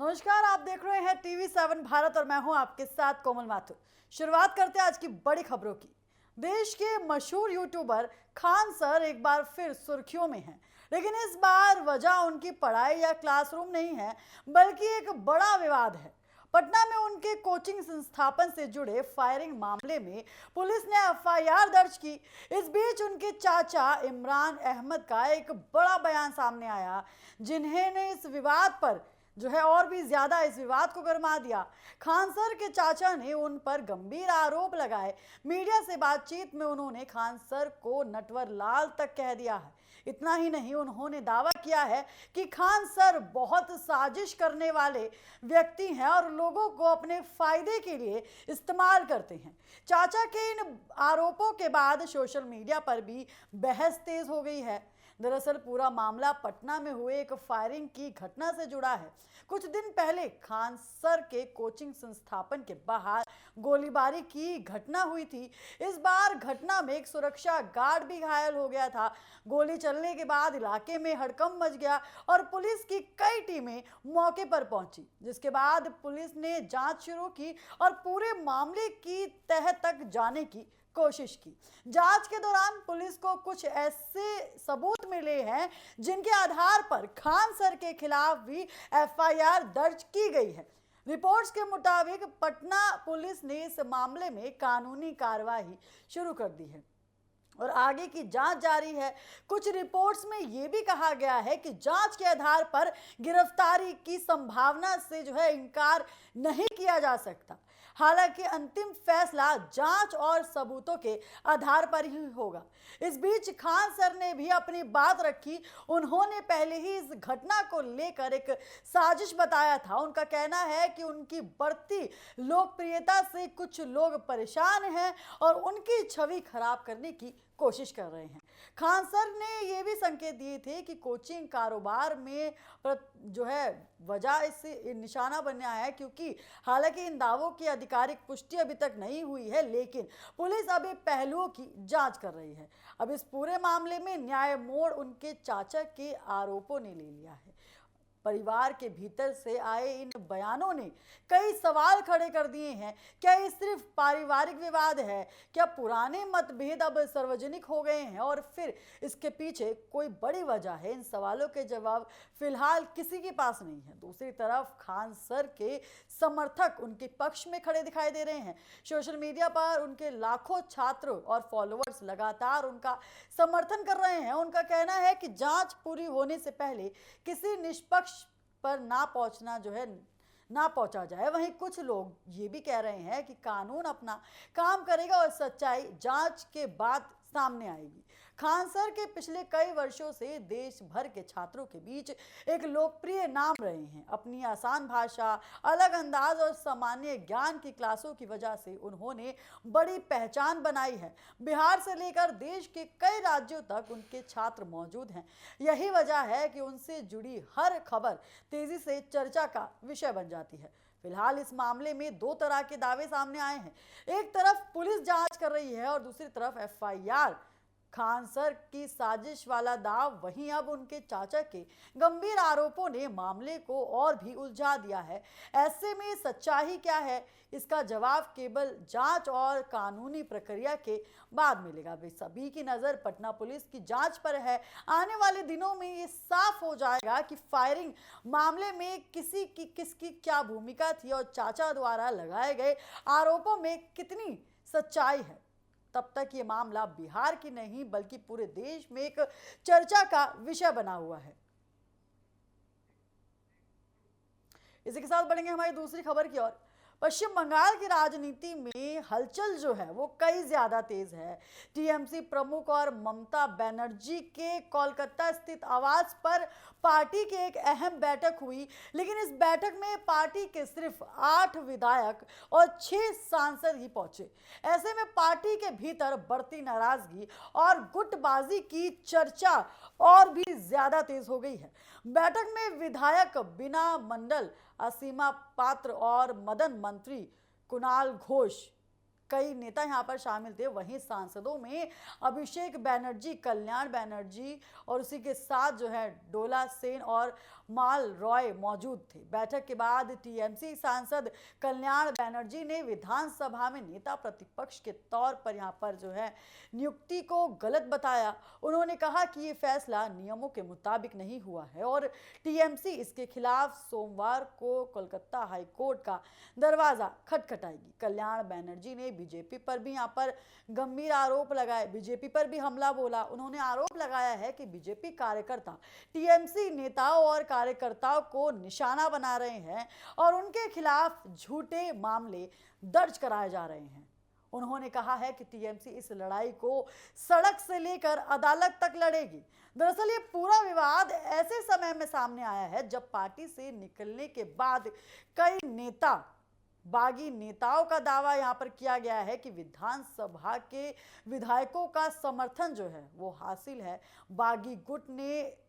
नमस्कार, आप देख रहे हैं टीवी7 भारत और मैं हूं आपके साथ कोमल माथुर। शुरुआत करते हैं आज की बड़ी खबरों की। देश के मशहूर यूट्यूबर खान सर एक बार फिर सुर्खियों में हैं, लेकिन इस बार वजह उनकी पढ़ाई या क्लासरूम नहीं है, बल्कि एक बड़ा विवाद है। पटना में उनके कोचिंग संस्थापन से जुड़े फायरिंग मामले में पुलिस ने एफआईआर दर्ज की। इस बीच उनके चाचा इमरान अहमद का एक बड़ा बयान सामने आया, जिन्होंने इस विवाद पर और भी ज्यादा इस विवाद को गरमा दिया। खान सर के चाचा ने उन पर गंभीर आरोप लगाए। मीडिया से बातचीत में उन्होंने खान सर को नटवर लाल तक कह दिया है। इतना ही नहीं, उन्होंने दावा किया है कि खान सर बहुत साजिश करने वाले व्यक्ति हैं और लोगों को अपने फायदे के लिए इस्तेमाल करते हैं। चाचा के इन आरोपों के बाद सोशल मीडिया पर भी बहस तेज हो गई है। दरअसल पूरा मामला पटना में हुए एक फायरिंग की घटना से जुड़ा है। कुछ दिन पहले खान सर के कोचिंग संस्थापन के बाहर गोलीबारी की घटना हुई थी। इस बार घटना में एक सुरक्षा गार्ड भी घायल हो गया था। गोली चलने के बाद इलाके में हड़कंप मच गया और पुलिस की कई टीमें मौके पर पहुंची, जिसके बाद पुलिस ने जांच शुरू की और पूरे मामले की तह तक जाने की कोशिश की। जांच के दौरान पुलिस को कुछ ऐसे सबूत मिले हैं जिनके आधार पर खान सर के खिलाफ भी एफआईआर दर्ज की गई है। रिपोर्ट्स के मुताबिक पटना पुलिस ने इस मामले में कानूनी कार्रवाई शुरू कर दी है और आगे की जांच जारी है। कुछ रिपोर्ट्स में यह भी कहा गया है कि जांच के आधार पर गिरफ्तारी की संभावना से इनकार नहीं किया जा सकता। हालांकि अंतिम फैसला जांच और सबूतों के आधार पर ही होगा। इस बीच खान सर ने भी अपनी बात रखी। उन्होंने पहले ही इस घटना को लेकर एक साजिश बताया था। उनका कहना है कि उनकी बढ़ती लोकप्रियता से कुछ लोग परेशान हैं और उनकी छवि खराब करने की कोशिश कर रहे हैं। खान सर ने ये भी संकेत दिए थे कि कोचिंग कारोबार में वजह इससे निशाना बनने आया है, क्योंकि हालांकि इन दावों की आधिकारिक पुष्टि अभी तक नहीं हुई है, लेकिन पुलिस अभी पहलुओं की जांच कर रही है। अब इस पूरे मामले में न्याय मोड़ उनके चाचा के आरोपों ने ले लिया है। परिवार के भीतर से आए इन बयानों ने कई सवाल खड़े कर दिए हैं। क्या ये सिर्फ पारिवारिक विवाद है? क्या पुराने मतभेद अब सार्वजनिक हो गए हैं और फिर इसके पीछे कोई बड़ी वजह है? इन सवालों के जवाब फिलहाल किसी के पास नहीं है। दूसरी तरफ खान सर के समर्थक उनके पक्ष में खड़े दिखाई दे रहे हैं। सोशल मीडिया पर उनके लाखों छात्र और फॉलोअर्स लगातार उनका समर्थन कर रहे हैं। उनका कहना है कि जांच पूरी होने से पहले किसी निष्पक्ष पर ना पहुंचा जाए। वहीं कुछ लोग ये भी कह रहे हैं कि कानून अपना काम करेगा और सच्चाई जांच के बाद सामने आएगी। खान सर के पिछले कई वर्षों से देश भर के छात्रों के बीच एक लोकप्रिय नाम रहे हैं। अपनी आसान भाषा, अलग अंदाज और सामान्य ज्ञान की क्लासों की वजह से उन्होंने बड़ी पहचान बनाई है। बिहार से लेकर देश के कई राज्यों तक उनके छात्र मौजूद हैं। यही वजह है कि उनसे जुड़ी हर खबर तेजी से चर्चा का विषय बन जाती है। फिलहाल इस मामले में दो तरह के दावे सामने आए हैं। एक तरफ पुलिस जांच कर रही है और दूसरी तरफ एफआईआर। खान सर की साजिश वाला दाव। वहीं अब उनके चाचा के गंभीर आरोपों ने मामले को और भी उलझा दिया है। ऐसे में सच्चाई क्या है, इसका जवाब केवल जांच और कानूनी प्रक्रिया के बाद मिलेगा। वे सभी की नजर पटना पुलिस की जांच पर है। आने वाले दिनों में ये साफ हो जाएगा कि फायरिंग मामले में किसकी क्या भूमिका थी और चाचा द्वारा लगाए गए आरोपों में कितनी सच्चाई है। तब तक ये मामला बिहार की नहीं बल्कि पूरे देश में एक चर्चा का विषय बना हुआ है। इसी के साथ बढ़ेंगे हमारी दूसरी खबर की ओर। पश्चिम बंगाल की राजनीति में हलचल वो कई ज्यादा तेज है। टीएमसी प्रमुख और ममता बनर्जी के कोलकाता स्थित आवास पर पार्टी की एक अहम बैठक हुई, लेकिन इस बैठक में पार्टी के सिर्फ 8 विधायक और 6 सांसद ही पहुंचे। ऐसे में पार्टी के भीतर बढ़ती नाराजगी और गुटबाजी की चर्चा और भी ज्यादा तेज हो गई है। बैठक में विधायक बीना मंडल, असीमा पात्र और मदन मंत्री कुणाल घोष, कई नेता यहां पर शामिल थे। वहीं सांसदों में अभिषेक बैनर्जी, कल्याण बैनर्जी और उसी के साथ डोला सेन और माल रॉय मौजूद थे। बैठक के बाद टीएमसी सांसद कल्याण बनर्जी ने विधानसभा में नेता प्रतिपक्ष के तौर पर यहां पर जो है नियुक्ति को गलत बताया। उन्होंने कहा कि ये फैसला नियमों के मुताबिक नहीं हुआ है और टीएमसी इसके खिलाफ सोमवार को कोलकाता हाई कोर्ट का दरवाजा खटखटाएगी। कल्याण बनर्जी ने बीजेपी पर भी यहां पर गंभीर आरोप लगाए, बीजेपी पर भी हमला बोला। उन्होंने आरोप लगाया है कि बीजेपी कार्यकर्ता टीएमसी नेताओं और कार्यकर्ताओं को निशाना बना रहे हैं और उनके खिलाफ झूठे मामले दर्ज कराए जा रहे हैं। उन्होंने कहा है कि टीएमसी इस लड़ाई को सड़क से लेकर अदालत तक लड़ेगी। दरअसल ये पूरा विवाद ऐसे समय में सामने आया है जब पार्टी से निकलने के बाद कई बागी नेताओं का दावा यहां पर किया गया है कि विधानसभा के विधायकों का समर्थन जो है वो हासिल है। बागी गुट ने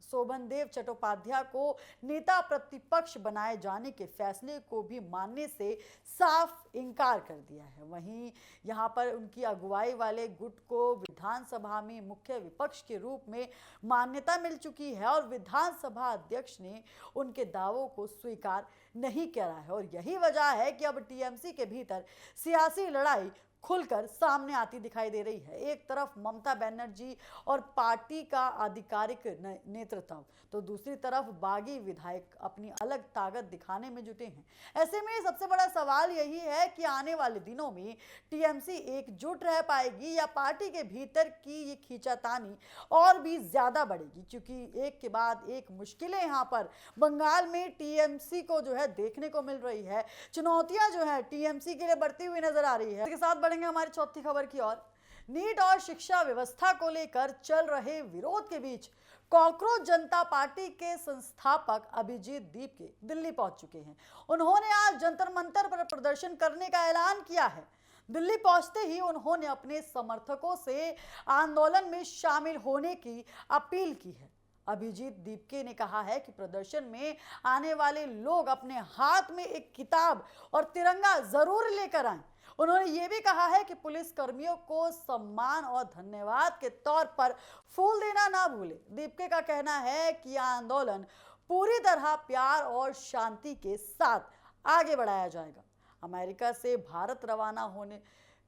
शोभनदेव चट्टोपाध्याय को नेता प्रतिपक्ष बनाए जाने के फैसले को भी मानने से साफ इनकार कर दिया है। वहीं यहां पर उनकी अगुवाई वाले गुट को विधानसभा में मुख्य विपक्ष के रूप में मान्यता मिल चुकी है और विधानसभा अध्यक्ष ने उनके दावों को स्वीकार नहीं करा है और यही वजह है कि अब टीएमसी के भीतर सियासी लड़ाई खुलकर सामने आती दिखाई दे रही है। एक तरफ ममता बनर्जी और पार्टी का आधिकारिक नेतृत्व तो दूसरी तरफ बागी विधायक अपनी अलग ताकत दिखाने में जुटे हैं। ऐसे में सबसे बड़ा सवाल यही है कि आने वाले दिनों में टीएमसी एकजुट रह पाएगी या पार्टी के भीतर की ये खींचातानी और भी ज्यादा बढ़ेगी, क्योंकि एक के बाद एक मुश्किलें यहाँ पर बंगाल में टीएमसी को जो है देखने को मिल रही है। चुनौतियां जो है टीएमसी के लिए बढ़ती हुई नजर आ रही है। इसके साथ बढ़ेंगे हमारी चौथी खबर की ओर। नीट और शिक्षा व्यवस्था को लेकर चल रहे विरोध के बीच कॉकरोच जनता पार्टी के संस्थापक अभिजीत दीपके दिल्ली पहुंच चुके हैं। उन्होंने आज जंतर मंतर पर प्रदर्शन करने का ऐलान किया है। दिल्ली पहुंचते ही उन्होंने अपने समर्थकों से आंदोलन में शामिल होने की अपील की है। अभिजीत दीपके ने कहा है कि प्रदर्शन में आने वाले लोग अपने हाथ में एक किताब और तिरंगा जरूर लेकर आएं। उन्होंने ये भी कहा है कि पुलिस कर्मियों को सम्मान और धन्यवाद के तौर पर फूल देना ना भूले। दीपके का कहना है कि यह आंदोलन पूरी तरह प्यार और शांति के साथ आगे बढ़ाया जाएगा। अमेरिका से भारत रवाना होने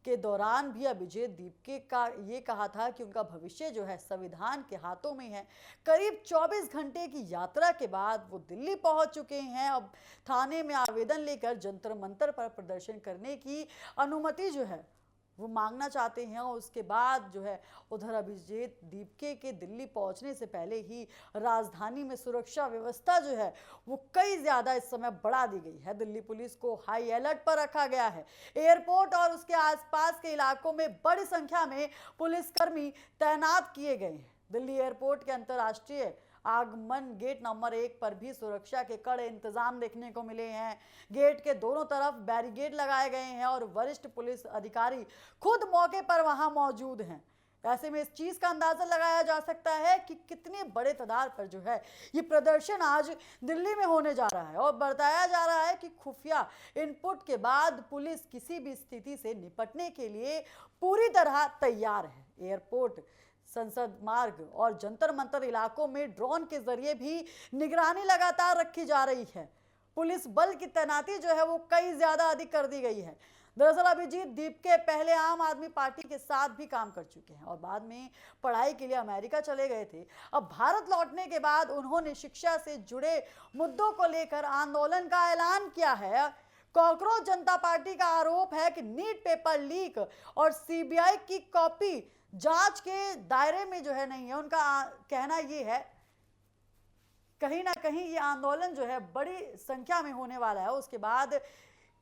के दौरान भी अभिजीत दीपके का ये कहा था कि उनका भविष्य जो है संविधान के हाथों में है। करीब 24 घंटे की यात्रा के बाद वो दिल्ली पहुंच चुके हैं। अब थाने में आवेदन लेकर जंतर मंतर पर प्रदर्शन करने की अनुमति जो है वो मांगना चाहते हैं और उसके बाद जो है उधर अभिजीत दीपके के दिल्ली पहुंचने से पहले ही राजधानी में सुरक्षा व्यवस्था जो है वो कई ज्यादा इस समय बढ़ा दी गई है। दिल्ली पुलिस को हाई अलर्ट पर रखा गया है। एयरपोर्ट और उसके आसपास के इलाकों में बड़ी संख्या में पुलिसकर्मी तैनात किए गए हैं। दिल्ली एयरपोर्ट के अंतर्राष्ट्रीय आगमन गेट नंबर 1 पर भी सुरक्षा के कड़े इंतजाम देखने को मिले हैं। गेट के दोनों तरफ बैरिकेड लगाए गए हैं और वरिष्ठ पुलिस अधिकारी खुद मौके पर वहां मौजूद हैं। ऐसे में इस चीज का अंदाजा लगाया जा सकता है कि कितने बड़े तादाद पर जो है ये प्रदर्शन आज दिल्ली में होने जा रहा है और बताया जा रहा है कि खुफिया इनपुट के बाद पुलिस किसी भी स्थिति से निपटने के लिए पूरी तरह तैयार है। एयरपोर्ट, संसद मार्ग और जंतर मंतर इलाकों में ड्रोन के जरिए भी निगरानी लगातार रखी जा रही है। पुलिस बल की तैनाती जो है वो कई ज्यादा अधिक कर दी गई है। दरअसल अभिजीत दीपके पहले आम आदमी पार्टी के साथ भी काम कर चुके हैं और बाद में पढ़ाई के लिए अमेरिका चले गए थे। अब भारत लौटने के बाद उन्होंने शिक्षा से जुड़े मुद्दों को लेकर आंदोलन का ऐलान किया है। कॉकरोच जनता पार्टी का आरोप है कि नीट पेपर लीक और सीबीआई की कॉपी जांच के दायरे में जो है नहीं है। उनका कहना ये है कहीं ना कहीं ये आंदोलन जो है बड़ी संख्या में होने वाला है। उसके बाद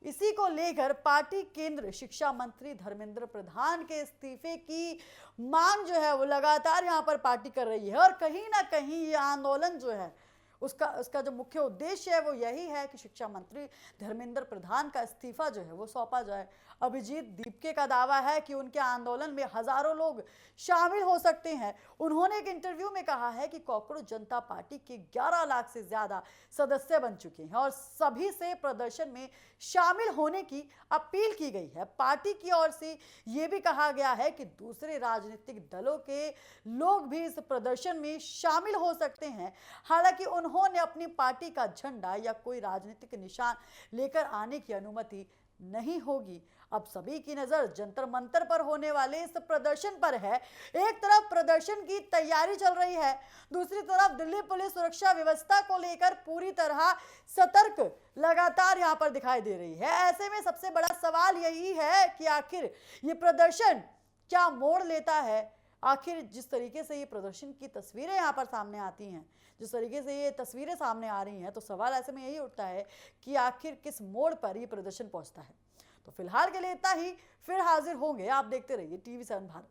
इसी को लेकर पार्टी केंद्र शिक्षा मंत्री धर्मेंद्र प्रधान के इस्तीफे की मांग जो है वो लगातार यहाँ पर पार्टी कर रही है और कहीं ना कहीं ये आंदोलन जो है उसका जो मुख्य उद्देश्य है वो यही है कि शिक्षा मंत्री धर्मेंद्र प्रधान का इस्तीफा जो है वो सौंपा जाए। अभिजीत दीपके का दावा है कि उनके आंदोलन में हजारों लोग शामिल हो सकते हैं। उन्होंने एक इंटरव्यू में कहा है कि कॉकरोच जनता पार्टी के 11 लाख से ज्यादा सदस्य बन चुके हैं और सभी से प्रदर्शन में शामिल होने की अपील की गई है। पार्टी की ओर से यह भी कहा गया है कि दूसरे राजनीतिक दलों के लोग भी इस प्रदर्शन में शामिल हो सकते हैं। हालांकि उन्होंने अपनी पार्टी का झंडा या कोई राजनीतिक निशान लेकर आने की अनुमति नहीं होगी। अब सभी की नजर जंतर मंतर पर होने वाले इस प्रदर्शन पर है। एक तरफ प्रदर्शन की तैयारी चल रही है, दूसरी तरफ दिल्ली पुलिस सुरक्षा व्यवस्था को लेकर पूरी तरह सतर्क लगातार यहां पर दिखाई दे रही है। ऐसे में सबसे बड़ा सवाल यही है कि आखिर ये प्रदर्शन क्या मोड़ लेता है। आखिर जिस तरीके से ये प्रदर्शन की तस्वीरें यहाँ पर सामने आती हैं, जिस तरीके से ये तस्वीरें सामने आ रही हैं, तो सवाल ऐसे में यही उठता है कि आखिर किस मोड़ पर ये प्रदर्शन पहुंचता है। तो फिलहाल के लिए इतना ही, फिर हाजिर होंगे। आप देखते रहिए TV7 भारत।